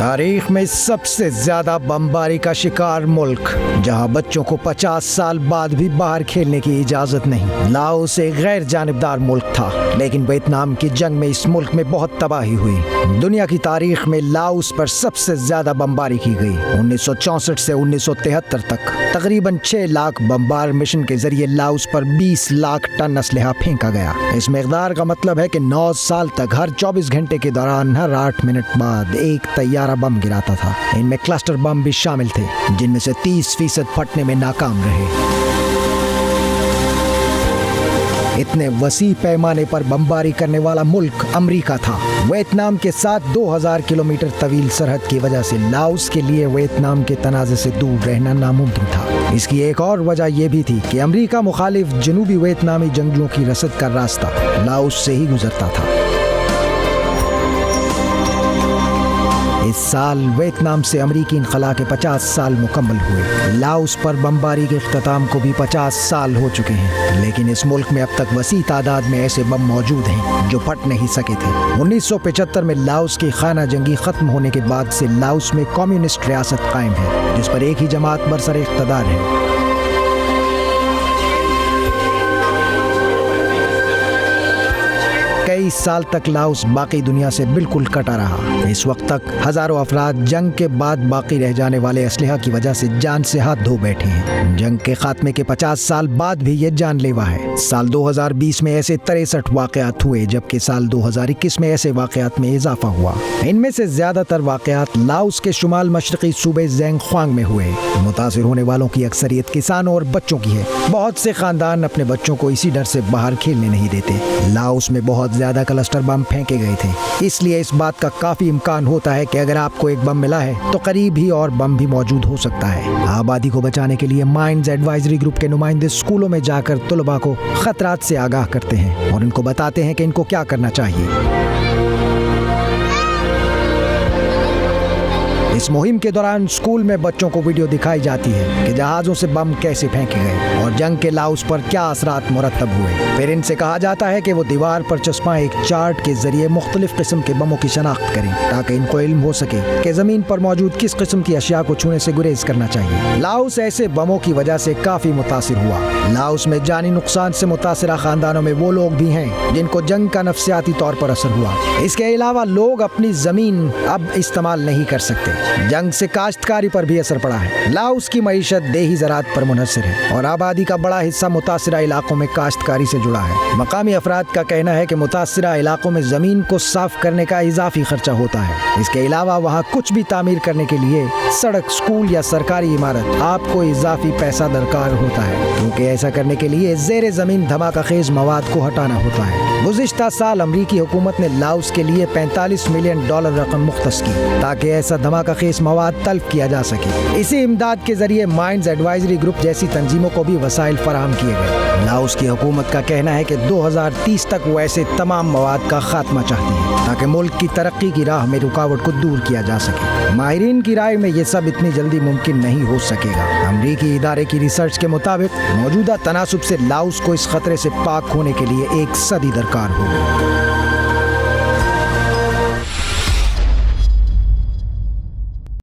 تاریخ میں سب سے زیادہ بمباری کا شکار ملک جہاں بچوں کو 50 سال بعد بھی باہر کھیلنے کی اجازت نہیں۔ لاؤس ایک غیر جانبدار ملک تھا، لیکن ویتنام کی جنگ میں اس ملک میں بہت تباہی ہوئی۔ دنیا کی تاریخ میں لاؤس پر سب سے زیادہ بمباری کی گئی۔ 1964 سے 1973 تک تقریباً 6 لاکھ بمبار مشن کے ذریعے لاؤس پر 20 لاکھ ٹن اسلحہ پھینکا گیا۔ اس مقدار کا مطلب ہے کہ 9 سال تک ہر 24 گھنٹے کے دوران ہر 8 منٹ بعد ایک طیارہ بم گراتا تھا۔ ان میں کلسٹر بم بھی شامل تھے، جن میں سے 30% پھٹنے میں ناکام رہے۔ اتنے وسیع پیمانے پر بمباری کرنے والا ملک امریکہ تھا۔ ویتنام کے ساتھ 2000 کلومیٹر طویل سرحد کی وجہ سے لاؤس کے لیے ویتنام کے تنازع سے دور رہنا ناممکن تھا۔ اس کی ایک اور وجہ یہ بھی تھی کہ امریکہ مخالف جنوبی ویتنامی جنگجوؤں کی رسد کا راستہ لاؤس سے ہی گزرتا تھا۔ اس سال ویتنام سے امریکی انخلا کے 50 سال مکمل ہوئے۔ لاؤس پر بمباری کے اختتام کو بھی 50 سال ہو چکے ہیں، لیکن اس ملک میں اب تک وسیع تعداد میں ایسے بم موجود ہیں جو پھٹ نہیں سکے تھے۔ 1975 میں لاؤس کی خانہ جنگی ختم ہونے کے بعد سے لاؤس میں کمیونسٹ ریاست قائم ہے، جس پر ایک ہی جماعت برسر اقتدار ہے۔ کئی سال تک لاؤس باقی دنیا سے بالکل کٹا رہا۔ اس وقت تک ہزاروں افراد جنگ کے بعد باقی رہ جانے والے اسلحہ کی وجہ سے جان سے ہاتھ دھو بیٹھے ہیں۔ جنگ کے خاتمے کے 50 سال بعد بھی یہ جان لیوا ہے۔ سال 2020 میں ایسے 63 واقعات ہوئے، جبکہ سال 2021 میں ایسے واقعات میں اضافہ ہوا۔ ان میں سے زیادہ تر واقعات لاؤس کے شمال مشرقی صوبے زینگ خوانگ میں ہوئے۔ متاثر ہونے والوں کی اکثریت کسانوں اور بچوں کی ہے۔ بہت سے خاندان اپنے بچوں کو اسی ڈر سے باہر کھیلنے نہیں دیتے۔ لاؤس میں بہت زیادہ کلسٹر بم پھینکے گئے تھے، اس لیے اس بات کا کافی امکان ہوتا ہے کہ اگر آپ کو ایک بم ملا ہے تو قریب ہی اور بم بھی موجود ہو سکتا ہے۔ آبادی کو بچانے کے لیے مائنز ایڈوائزری گروپ کے نمائندے اسکولوں میں جا کر طلباء کو خطرات سے آگاہ کرتے ہیں اور ان کو بتاتے ہیں کہ ان کو کیا کرنا چاہیے۔ اس مہم کے دوران اسکول میں بچوں کو ویڈیو دکھائی جاتی ہے کہ جہازوں سے بم کیسے پھینکے گئے اور جنگ کے لاؤس پر کیا اثرات مرتب ہوئے۔ پھر ان سے کہا جاتا ہے کہ وہ دیوار پر چسپاں ایک چارٹ کے ذریعے مختلف قسم کے بموں کی شناخت کریں تاکہ ان کو علم ہو سکے کہ زمین پر موجود کس قسم کی اشیاء کو چھونے سے گریز کرنا چاہیے۔ لاؤس ایسے بموں کی وجہ سے کافی متاثر ہوا۔ لاؤس میں جانی نقصان سے متاثرہ خاندانوں میں وہ لوگ بھی ہیں جن کو جنگ کا نفسیاتی طور پر اثر ہوا۔ اس کے علاوہ لوگ اپنی زمین اب استعمال نہیں کر سکتے۔ جنگ سے کاشتکاری پر بھی اثر پڑا ہے۔ لاؤس کی معیشت دیہی زراعت پر منحصر ہے اور آبادی کا بڑا حصہ متاثرہ علاقوں میں کاشتکاری سے جڑا ہے۔ مقامی افراد کا کہنا ہے کہ متاثرہ علاقوں میں زمین کو صاف کرنے کا اضافی خرچہ ہوتا ہے۔ اس کے علاوہ وہاں کچھ بھی تعمیر کرنے کے لیے سڑک، اسکول یا سرکاری عمارت آپ کو اضافی پیسہ درکار ہوتا ہے، کیونکہ ایسا کرنے کے لیے زیر زمین دھماکہ خیز مواد کو ہٹانا ہوتا ہے۔ گزشتہ سال امریکی حکومت نے لاؤس کے لیے $45 ملین رقم مختص کی تاکہ ایسا دھماکہ خیز مواد تلف کیا جا سکے۔ اسی امداد کے ذریعے مائنز ایڈوائزری گروپ جیسی تنظیموں کو بھی وسائل فراہم کیے گئے۔ لاؤس کی حکومت کا کہنا ہے کہ 2030 تک وہ ایسے تمام مواد کا خاتمہ چاہتی ہے تاکہ ملک کی ترقی کی راہ میں رکاوٹ کو دور کیا جا سکے۔ ماہرین کی رائے میں یہ سب اتنی جلدی ممکن نہیں ہو سکے گا۔ امریکی ادارے کی ریسرچ کے مطابق موجودہ تناسب سے لاؤس کو اس خطرے سے پاک ہونے کے لیے 1 صدی درکار ہوگی۔